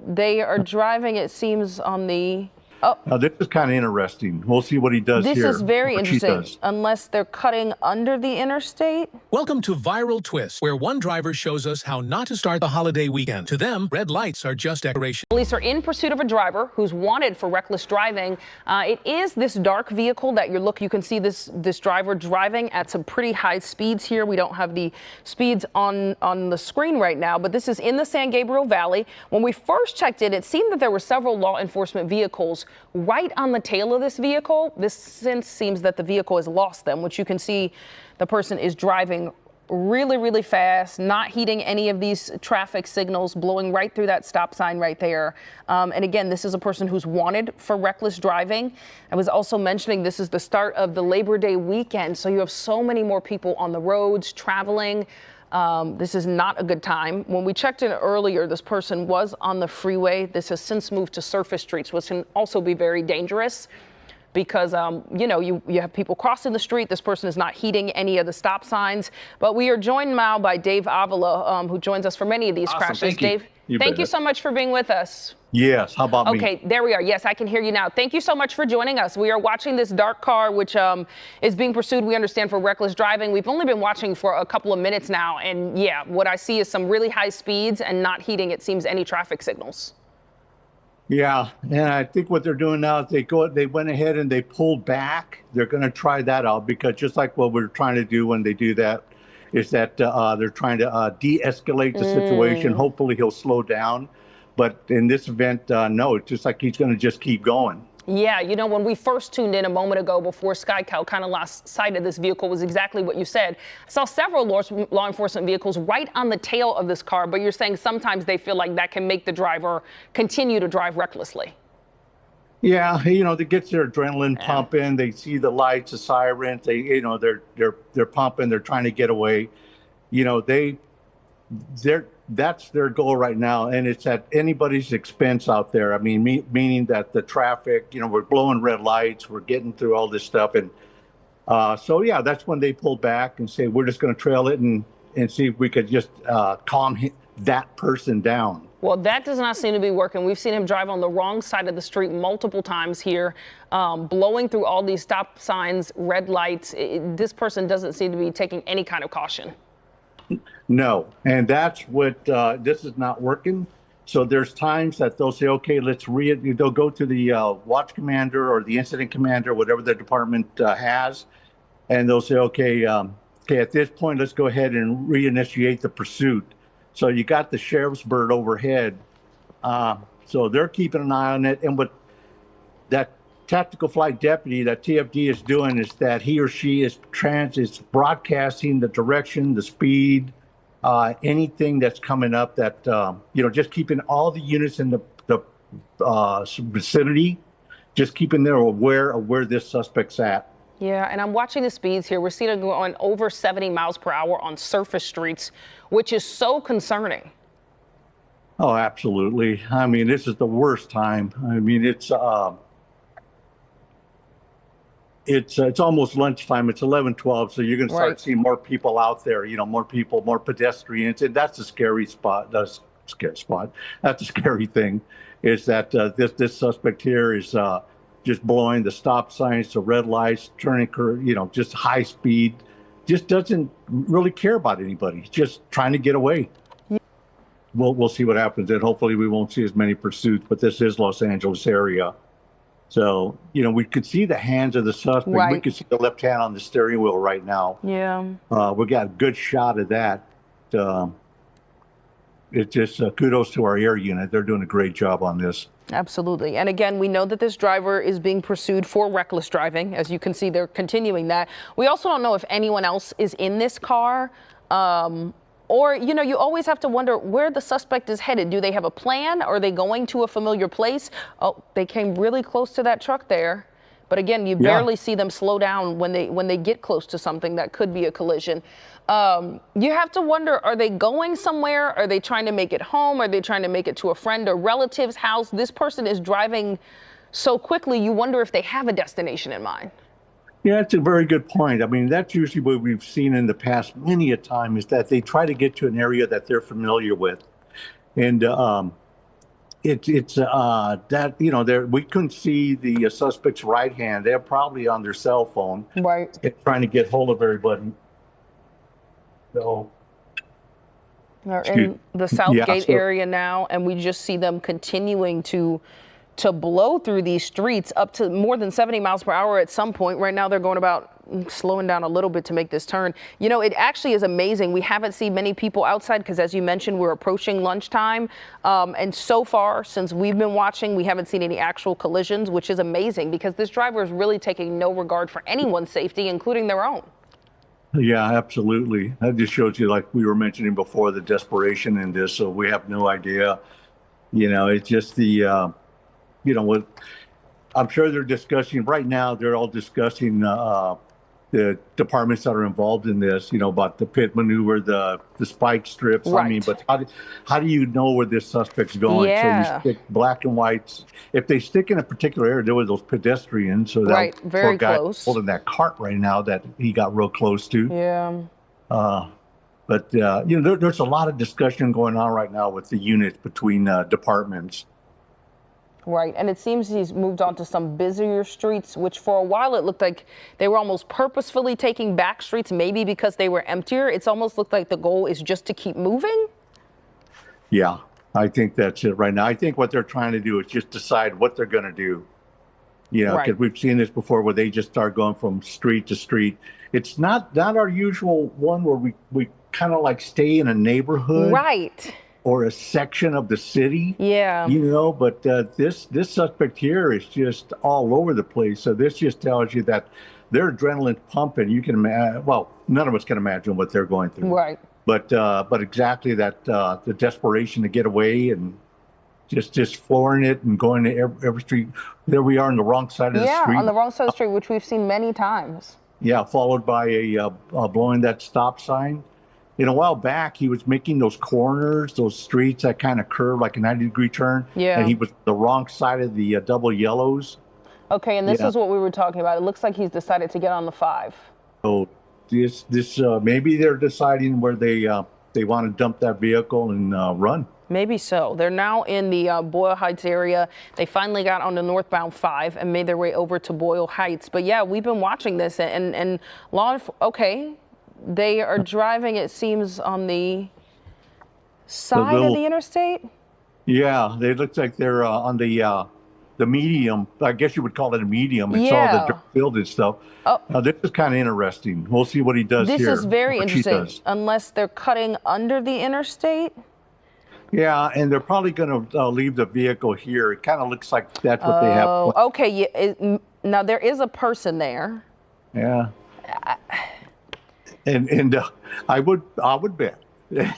They are driving, it seems, on the... Oh, Now, this is kind of interesting. We'll see what he does this here. is very what she interesting, does. unless they're cutting under the interstate. Welcome to Viral Twist, where one driver shows us how not to start the holiday weekend. To them, red lights are just decoration. Police are in pursuit of a driver who's wanted for reckless driving. It is this dark vehicle that you can see this driver driving at some pretty high speeds here. We don't have the speeds on the screen right now, but this is in the San Gabriel Valley. When we first checked it seemed that there were several law enforcement vehicles right on the tail of this vehicle. This since seems that the vehicle has lost them, which you can see the person is driving really, really fast, not heeding any of these traffic signals, blowing right through that stop sign right there. And again, this is a person who's wanted for reckless driving. I was also mentioning this is the start of the Labor Day weekend, so you have so many more people on the roads traveling. This is not a good time. When we checked in earlier, this person was on the freeway. This has since moved to surface streets, which can also be very dangerous because, you have people crossing the street. This person is not heeding any of the stop signs. But we are joined now by Dave Avila, who joins us for many of these crashes. Thank you. Dave, thank you so much for being with us. Yes, how about me? Okay, there we are. Yes, I can hear you now. Thank you so much for joining us. We are watching this dark car, which is being pursued, we understand, for reckless driving. We've only been watching for a couple of minutes now, and yeah, what I see is some really high speeds and not heeding, it seems, any traffic signals. Yeah, and I think what they're doing now is they went ahead and they pulled back. They're going to try that out because just like what we're trying to do when they do that is that they're trying to de-escalate the situation. Hopefully he'll slow down. But in this event, no, it's just like he's going to just keep going. Yeah, when we first tuned in a moment ago before SkyCal kind of lost sight of this vehicle was exactly what you said. I saw several law enforcement vehicles right on the tail of this car, but you're saying sometimes they feel like that can make the driver continue to drive recklessly. Yeah, they get their adrenaline pumping. They see the lights, the sirens. They're pumping. They're trying to get away. That's their goal right now, and it's at anybody's expense out there. I mean, meaning that the traffic, we're blowing red lights, we're getting through all this stuff, and so yeah, that's when they pull back and say we're just going to trail it and see if we could just calm that person down. Well, that does not seem to be working. We've seen him drive on the wrong side of the street multiple times here, blowing through all these stop signs, red lights. This person doesn't seem to be taking any kind of caution. No, and that's what this is not working. So there's times that they'll say, okay, they'll go to the watch commander or the incident commander, whatever the department has, and they'll say, okay, at this point, let's go ahead and reinitiate the pursuit. So you got the sheriff's bird overhead. So they're keeping an eye on it. And what that tactical flight deputy, that TFD, is doing is that he or she is broadcasting the direction, the speed, anything that's coming up that, just keeping all the units in the vicinity, just keeping them aware of where this suspect's at. Yeah, and I'm watching the speeds here. We're seeing it going over 70 miles per hour on surface streets, which is so concerning. Oh, absolutely. I mean, this is the worst time. I mean, it's almost lunchtime. It's 11:12, so you're going to start seeing more people out there. More people, more pedestrians, and that's a scary spot. That's a scary thing, is that this suspect here is just blowing the stop signs, the red lights, turning, just high speed. Just doesn't really care about anybody. He's just trying to get away. We'll see what happens, and hopefully we won't see as many pursuits. But this is Los Angeles area. So, we could see the hands of the suspect. Right. We could see the left hand on the steering wheel right now. Yeah. We got a good shot of that. It's just kudos to our air unit. They're doing a great job on this. Absolutely. And again, we know that this driver is being pursued for reckless driving. As you can see, they're continuing that. We also don't know if anyone else is in this car. Or, you always have to wonder where the suspect is headed. Do they have a plan? Are they going to a familiar place? Oh, they came really close to that truck there. But again, you barely see them slow down when they get close to something that could be a collision. You have to wonder, are they going somewhere? Are they trying to make it home? Are they trying to make it to a friend or relative's house? This person is driving so quickly, you wonder if they have a destination in mind. Yeah, that's a very good point. I mean, that's usually what we've seen in the past many a time, is that they try to get to an area that they're familiar with. And, it's that we couldn't see the suspect's right hand. They're probably on their cell phone, Right. trying to get hold of everybody. So They're in the South yeah, Gate area now, and we just see them continuing to blow through these streets up to more than 70 miles per hour at some point. Right now, they're going about slowing down a little bit to make this turn. You know, it actually is amazing. We haven't seen many people outside because, as you mentioned, we're approaching lunchtime. And so far, since we've been watching, we haven't seen any actual collisions, which is amazing because this driver is really taking no regard for anyone's safety, including their own. Yeah, absolutely. That just shows you, like we were mentioning before, the desperation in this. So we have no idea. It's just what I'm sure they're discussing right now. They're all discussing the departments that are involved in this, about the pit maneuver, the spike strips. Right. I mean, but how do you know where this suspect's going? Yeah. So you stick black and whites. If they stick in a particular area, there were those pedestrians. So that right, very guy close. holding that cart right now that he got real close to. Yeah. But there's a lot of discussion going on right now with the units between departments. Right, and it seems he's moved on to some busier streets, which for a while it looked like they were almost purposefully taking back streets, maybe because they were emptier. It's almost looked like the goal is just to keep moving. Yeah, I think that's it right now. I think what they're trying to do is just decide what they're going to do. Because Right. we've seen this before where they just start going from street to street. It's not our usual one where we kind of like stay in a neighborhood. Right. Or a section of the city. Yeah. But this suspect here is just all over the place. So this just tells you that their adrenaline pumping. You can imagine. Well, none of us can imagine what they're going through. Right. But exactly that the desperation to get away and just flooring it and going to every street. There we are on the wrong side of the street. Yeah, on the wrong side of the street, which we've seen many times. Yeah, followed by a blowing that stop sign. A while back, he was making those corners, those streets that kind of curve like a 90-degree turn. Yeah. And he was the wrong side of the double yellows. Okay, and this is what we were talking about. It looks like he's decided to get on the 5. So this maybe they're deciding where they want to dump that vehicle and run. Maybe so. They're now in the Boyle Heights area. They finally got on the northbound 5 and made their way over to Boyle Heights. But yeah, we've been watching this and okay. They are driving, it seems, on the side of the interstate. Yeah, they look like they're on the medium. I guess you would call it a medium. It's all the dirt field and stuff. Oh. Now, this is kind of interesting. We'll see what he does here. This is very interesting, unless they're cutting under the interstate. Yeah, and they're probably going to leave the vehicle here. It kind of looks like that's what they have. Okay, yeah, now there is a person there. Yeah. And I would bet. Right.